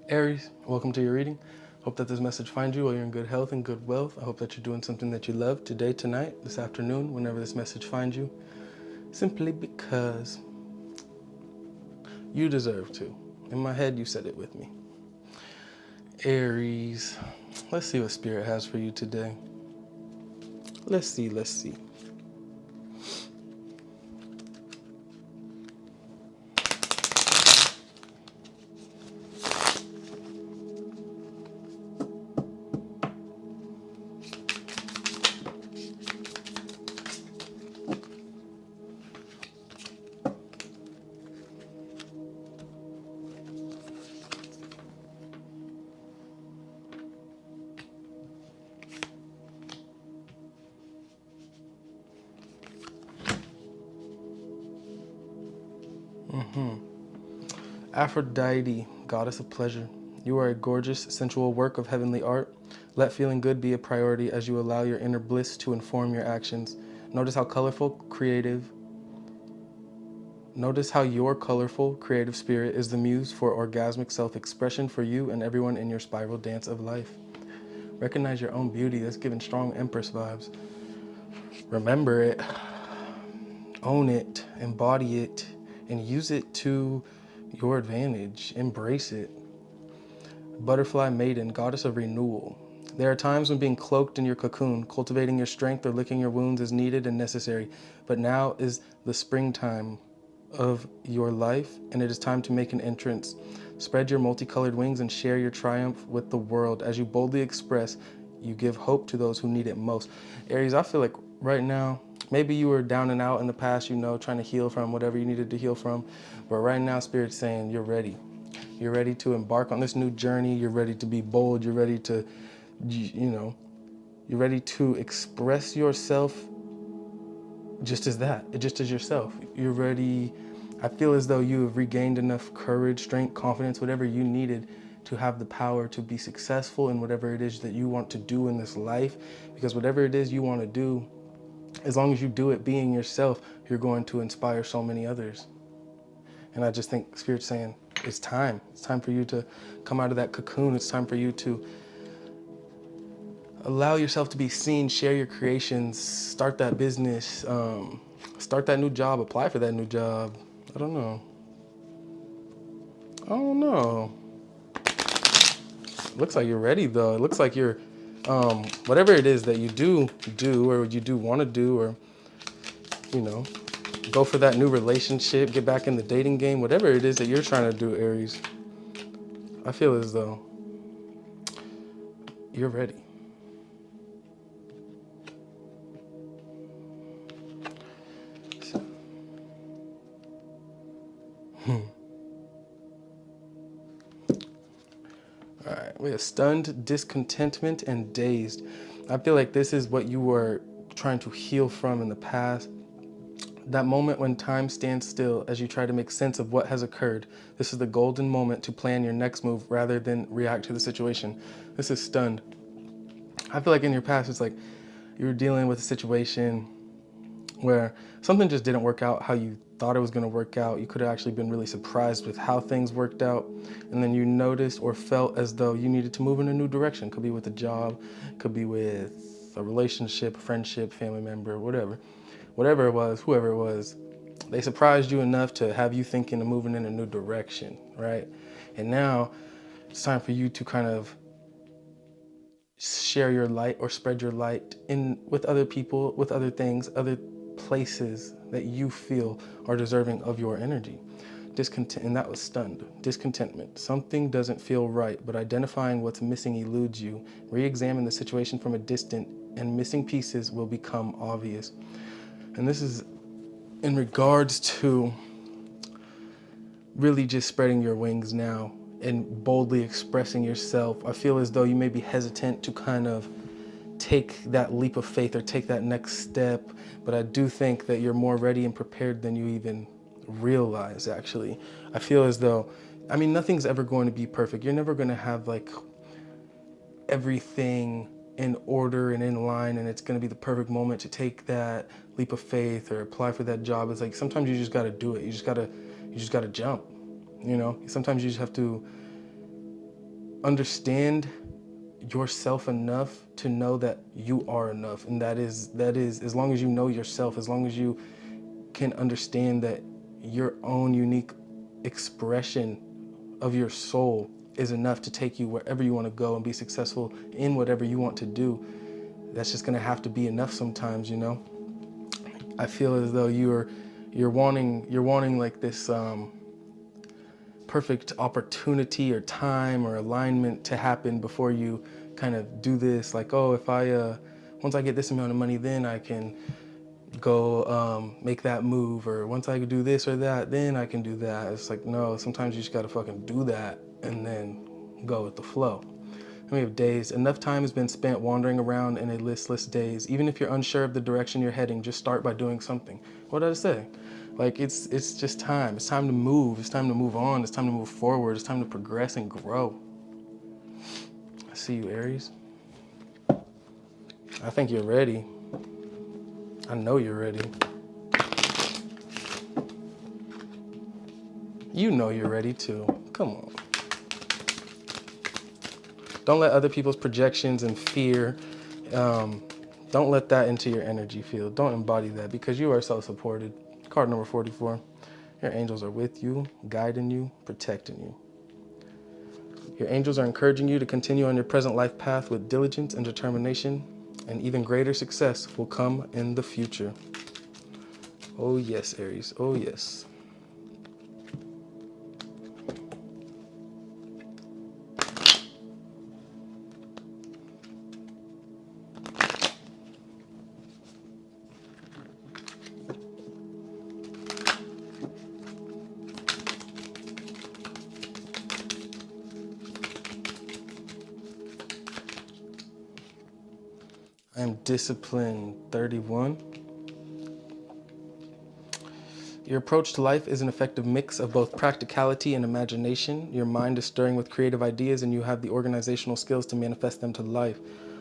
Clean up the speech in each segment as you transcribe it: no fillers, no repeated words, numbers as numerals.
Aries, welcome to your reading. Hope that this message finds you while you're in good health and good wealth. I hope that you're doing something that you love today, tonight, this afternoon, whenever this message finds you, simply because you deserve to. In my head, you said it with me. Aries, let's see what Spirit has for you today. Let's see. Aphrodite, goddess of pleasure. You are a gorgeous, sensual work of heavenly art. Let feeling good be a priority as you allow your inner bliss to inform your actions. Notice how colorful, creative, Notice how your colorful, creative spirit is the muse for orgasmic self-expression for you and everyone in your spiral dance of life. Recognize your own beauty. That's giving strong Empress vibes. Remember it, own it, embody it, and use it to your advantage. Embrace it. Butterfly maiden, goddess of renewal. There are times when being cloaked in your cocoon, cultivating your strength or licking your wounds is needed and necessary, but now is the springtime of your life, and it is time to make an entrance. Spread your multicolored wings and share your triumph with the world. As you boldly express, you give hope to those who need it most. Aries, I feel like right now, maybe you were down and out in the past, trying to heal from whatever you needed to heal from, but right now, Spirit's saying you're ready. You're ready to embark on this new journey. You're ready to be bold. You're ready to, you're ready to express yourself just as that, just as yourself. You're ready. I feel as though you have regained enough courage, strength, confidence, whatever you needed to have the power to be successful in whatever it is that you want to do in this life. Because whatever it is you want to do, as long as you do it being yourself, you're going to inspire so many others. And I just think Spirit's saying, it's time. It's time for you to come out of that cocoon. It's time for you to allow yourself to be seen, share your creations, start that business, start that new job, apply for that new job. I don't know. Looks like you're ready though. It looks like you're, whatever it is that you do or you do want to do, or, go for that new relationship, get back in the dating game, whatever it is that you're trying to do, Aries. I feel as though you're ready. All right, we have stunned, discontentment, and dazed. I feel like this is what you were trying to heal from in the past. That moment when time stands still as you try to make sense of what has occurred. This is the golden moment to plan your next move rather than react to the situation. This is stunned. I feel like in your past, it's like you were dealing with a situation where something just didn't work out how you thought it was going to work out. You could have actually been really surprised with how things worked out. And then you noticed or felt as though you needed to move in a new direction. Could be with a job, could be with a relationship, a friendship, family member, whatever. Whatever it was, whoever it was, they surprised you enough to have you thinking of moving in a new direction, right? And now it's time for you to kind of share your light or spread your light in with other people, with other things, other places that you feel are deserving of your energy. Discontent, and that was stunned. Discontentment. Something doesn't feel right, but identifying what's missing eludes you. Re-examine the situation from a distance, and missing pieces will become obvious. And this is in regards to really just spreading your wings now and boldly expressing yourself. I feel as though you may be hesitant to kind of take that leap of faith or take that next step, but I do think that you're more ready and prepared than you even realize, actually. I feel as though, nothing's ever going to be perfect. You're never going to have like everything in order and in line, and it's going to be the perfect moment to take that leap of faith or apply for that job. It's like sometimes you just got to do it. You just got to jump. Sometimes you just have to understand yourself enough to know that you are enough. And that is as long as you know yourself, as long as you can understand that your own unique expression of your soul is enough to take you wherever you want to go and be successful in whatever you want to do. That's just going to have to be enough sometimes, you know. I feel as though you're wanting like this perfect opportunity or time or alignment to happen before you kind of do this. Like, oh, if I once I get this amount of money, then I can go make that move, or once I can do this or that, then I can do that. It's like, no, sometimes you just gotta fucking do that and then go with the flow. And we have days. Enough time has been spent wandering around in a listless daze. Even if you're unsure of the direction you're heading, just start by doing something. What did I say? Like, it's just time. It's time to move. It's time to move on. It's time to move forward. It's time to progress and grow. I see you, Aries. I think you're ready. I know you're ready. You know you're ready too. Come on. Don't let other people's projections and fear, don't let that into your energy field. Don't embody that, because you are self-supported. Card number 44. Your angels are with you, guiding you, protecting you. Your angels are encouraging you to continue on your present life path with diligence and determination, and even greater success will come in the future. Oh yes, Aries. Oh yes. I am disciplined 31. Your approach to life is an effective mix of both practicality and imagination. Your mind is stirring with creative ideas and you have the organizational skills to manifest them to life.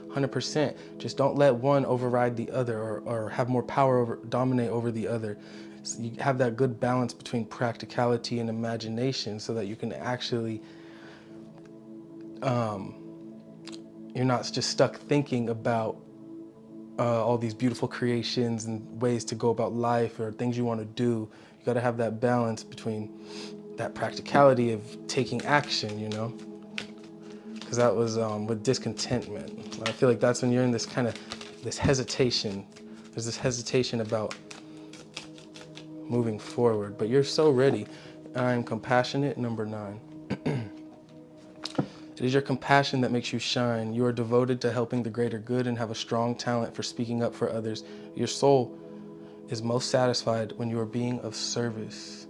100%. Just don't let one override the other, or have more power dominate over the other. So you have that good balance between practicality and imagination so that you can actually, you're not just stuck thinking about all these beautiful creations and ways to go about life or things you want to do. You got to have that balance between that practicality of taking action, you know, because that was with discontentment. I feel like that's when you're in this kind of this hesitation. There's this hesitation about moving forward, but you're so ready. I'm compassionate, number 9. It is your compassion that makes you shine. You are devoted to helping the greater good and have a strong talent for speaking up for others. Your soul is most satisfied when you are being of service.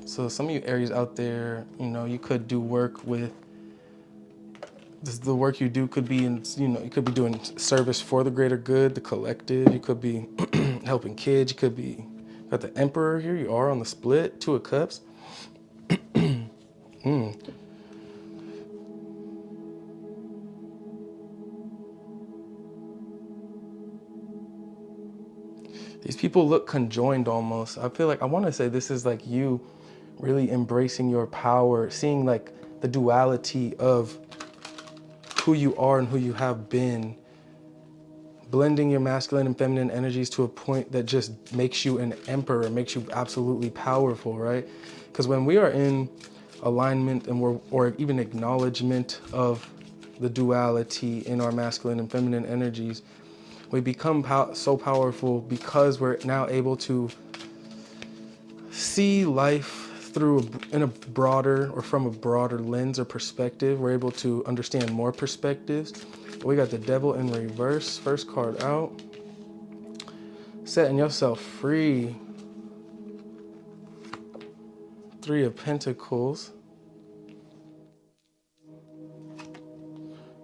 So some of you Aries out there, you know, you could do work with, the work you do could be in, you know, you could be doing service for the greater good, the collective. You could be helping kids. You could be, got the Emperor here. You are on the split, 2 of Cups. These people look conjoined almost. I feel like, I want to say this is like you really embracing your power, seeing like the duality of who you are and who you have been, blending your masculine and feminine energies to a point that just makes you an emperor, makes you absolutely powerful, right? Because when we are in alignment and or even acknowledgement of the duality in our masculine and feminine energies, we become so powerful because we're now able to see life through in a broader, or from a broader lens or perspective. We're able to understand more perspectives. We got the Devil in reverse, first card out. Setting yourself free. 3 of Pentacles.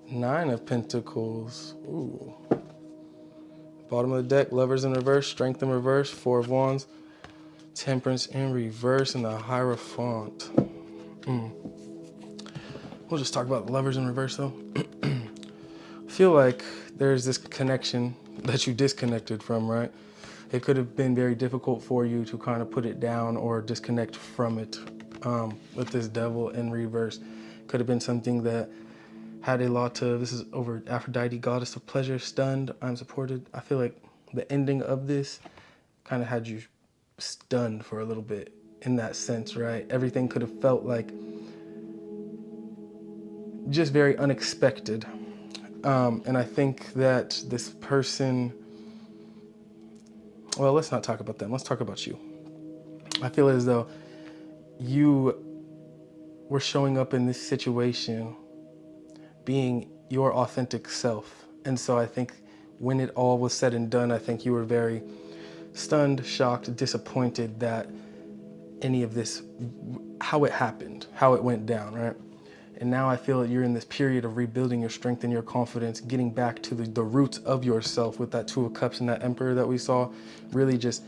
9 of Pentacles. Ooh. Bottom of the deck, Lovers in reverse, Strength in reverse, 4 of Wands, Temperance in reverse, and the Hierophant. We'll just talk about the Lovers in reverse though. I feel like there's this connection that you disconnected from, right? It could have been very difficult for you to kind of put it down or disconnect from it with this Devil in reverse. Could have been something that had a lot of, this is over Aphrodite, goddess of pleasure, stunned, I'm supported. I feel like the ending of this kind of had you stunned for a little bit in that sense, right? Everything could have felt like just very unexpected. And I think that this person, well, let's not talk about them. Let's talk about you. I feel as though you were showing up in this situation being your authentic self. And so I think when it all was said and done, I think you were very stunned, shocked, disappointed that any of this, how it happened, how it went down, right? And now I feel that you're in this period of rebuilding your strength and your confidence, getting back to the roots of yourself with that Two of Cups and that Emperor that we saw, really just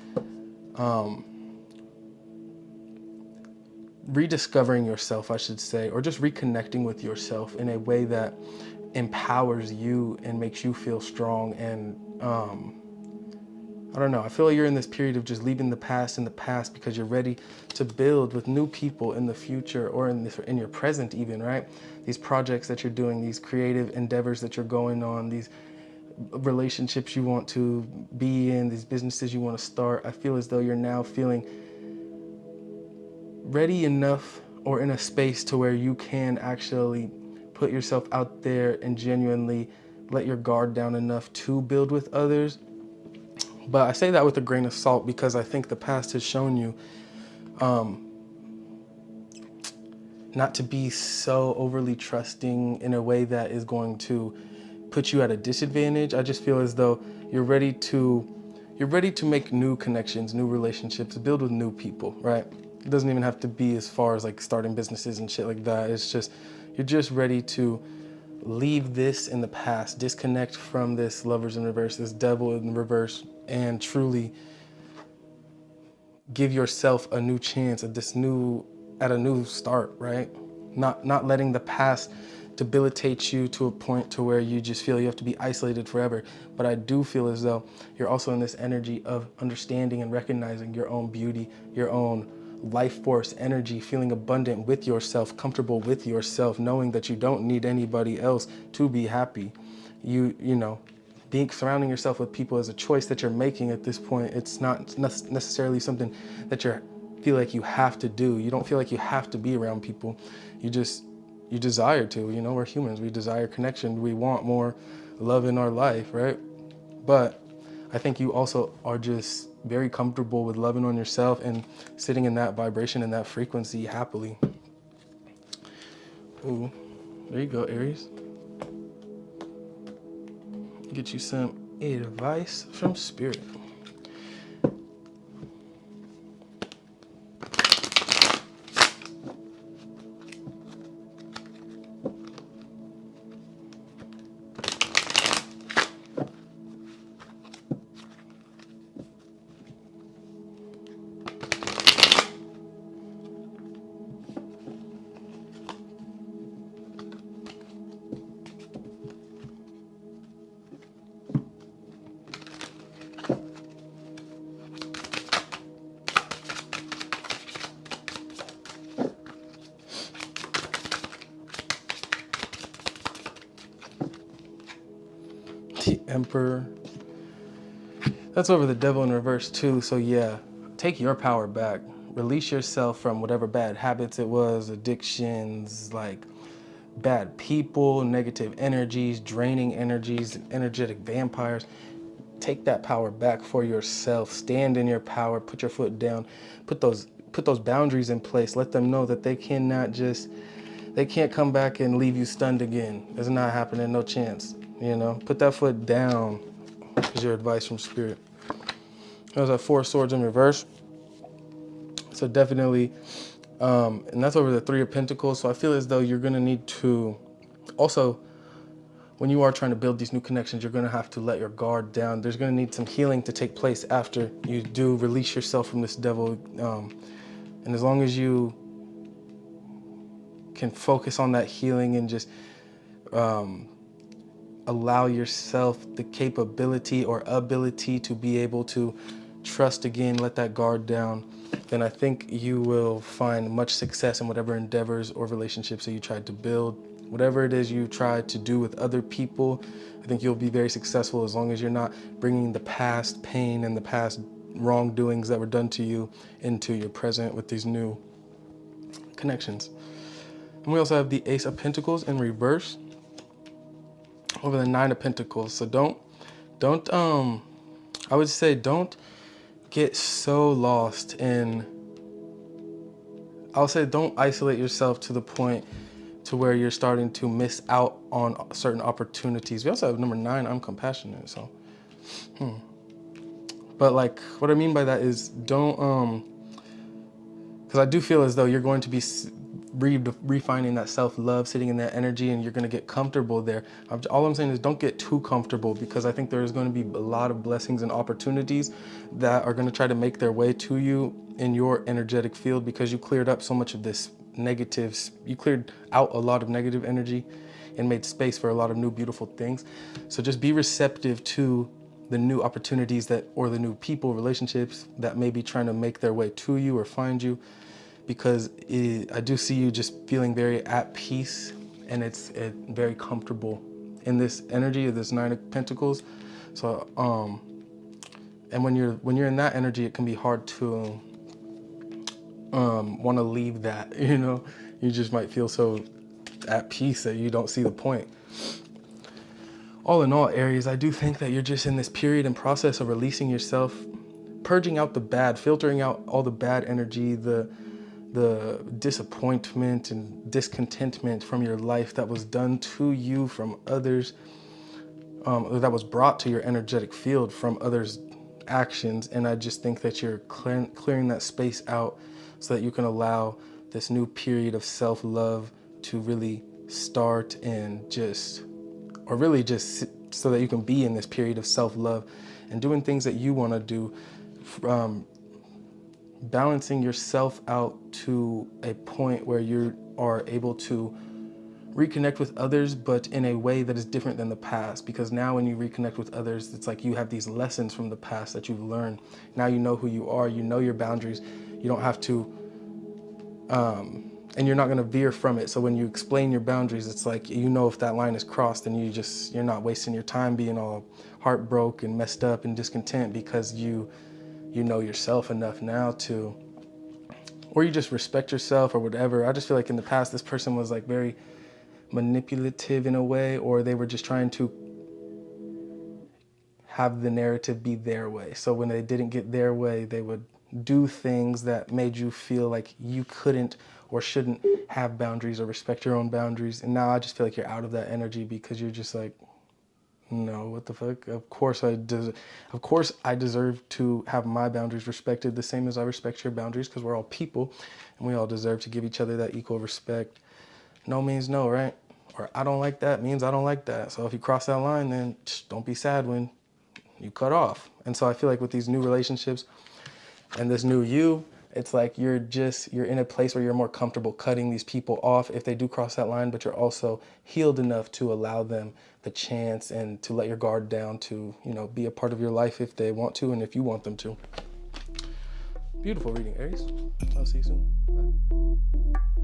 rediscovering yourself, I should say, or just reconnecting with yourself in a way that empowers you and makes you feel strong. And I don't know, I feel like you're in this period of just leaving the past in the past because you're ready to build with new people in the future, or in your present even, right? These projects that you're doing, these creative endeavors that you're going on, these relationships you want to be in, these businesses you want to start. I feel as though you're now feeling ready enough or in a space to where you can actually put yourself out there and genuinely let your guard down enough to build with others. But I say that with a grain of salt because I think the past has shown you not to be so overly trusting in a way that is going to put you at a disadvantage. I just feel as though you're ready to make new connections, new relationships, build with new people, right? It doesn't even have to be as far as like starting businesses and shit like that. It's just, you're just ready to leave this in the past, disconnect from this Lovers in reverse, this Devil in reverse, and truly give yourself a new chance at a new start, right? Not letting the past debilitate you to a point to where you just feel you have to be isolated forever. But I do feel as though you're also in this energy of understanding and recognizing your own beauty, your own life force energy, feeling abundant with yourself, comfortable with yourself, knowing that you don't need anybody else to be happy. You know, surrounding yourself with people is a choice that you're making at this point. It's not necessarily something that you feel like you have to do. You don't feel like you have to be around people. You desire to, you know, we're humans. We desire connection. We want more love in our life, right? But I think you also are just very comfortable with loving on yourself and sitting in that vibration and that frequency happily. Ooh, there you go, Aries. Get you some advice from Spirit. The Emperor. That's over the Devil in reverse too. So yeah, take your power back. Release yourself from whatever bad habits it was, addictions, like bad people, negative energies, draining energies, energetic vampires. Take that power back for yourself. Stand in your power. Put your foot down. Put those boundaries in place. Let them know that they can't come back and leave you stunned again. It's not happening. No chance. You know, put that foot down. Is your advice from Spirit. There's a Four of Swords in reverse. So definitely, and that's over the Three of Pentacles. So I feel as though you're gonna need to also, when you are trying to build these new connections, you're gonna have to let your guard down. There's gonna need some healing to take place after you do release yourself from this devil. And as long as you can focus on that healing and just allow yourself the capability or ability to be able to trust again, let that guard down, then I think you will find much success in whatever endeavors or relationships that you tried to build. Whatever it is you try to do with other people, I think you'll be very successful as long as you're not bringing the past pain and the past wrongdoings that were done to you into your present with these new connections. And we also have the Ace of Pentacles in reverse over the Nine of Pentacles. So I would say don't get so lost in, I'll say don't isolate yourself to the point to where you're starting to miss out on certain opportunities. We also have number 9, I'm compassionate, so. But like, what I mean by that is don't, because I do feel as though you're going to be refining that self-love, sitting in that energy, and you're going to get comfortable there. All I'm saying is don't get too comfortable, because I think there's going to be a lot of blessings and opportunities that are going to try to make their way to you in your energetic field, because you cleared up so much of this negatives. You cleared out a lot of negative energy and made space for a lot of new beautiful things. So just be receptive to the new opportunities that, or the new people, relationships that may be trying to make their way to you or find you, because I do see you just feeling very at peace, and it's very comfortable in this energy of this Nine of Pentacles. So and when you're in that energy, it can be hard to want to leave that. You just might feel so at peace that you don't see the point. All in all, Aries, I do think that you're just in this period and process of releasing yourself, purging out the bad, filtering out all the bad energy, the disappointment and discontentment from your life that was done to you from others, that was brought to your energetic field from others' actions. And I just think that you're clearing that space out so that you can allow this new period of self-love to really start, and just so that you can be in this period of self-love and doing things that you want to do, balancing yourself out to a point where you are able to reconnect with others, but in a way that is different than the past. Because now when you reconnect with others, it's like you have these lessons from the past that you've learned. Now you know who you are, you know your boundaries. You don't have to, and you're not going to veer from it. So when you explain your boundaries, it's like, if that line is crossed, and you're not wasting your time being all heartbroken and messed up and discontent, because you know yourself enough now to, or you just respect yourself or whatever. I just feel like in the past, this person was like very manipulative in a way, or they were just trying to have the narrative be their way. So when they didn't get their way, they would do things that made you feel like you couldn't or shouldn't have boundaries or respect your own boundaries. And now I just feel like you're out of that energy, because you're just like, no, what the fuck? Of course I deserve to have my boundaries respected the same as I respect your boundaries, because we're all people and we all deserve to give each other that equal respect. No means no, right? Or I don't like that means I don't like that. So if you cross that line, then don't be sad when you cut off. And so I feel like with these new relationships and this new you, it's like you're in a place where you're more comfortable cutting these people off if they do cross that line, but you're also healed enough to allow them the chance and to let your guard down to, be a part of your life if they want to and if you want them to. Beautiful reading, Aries. I'll see you soon. Bye.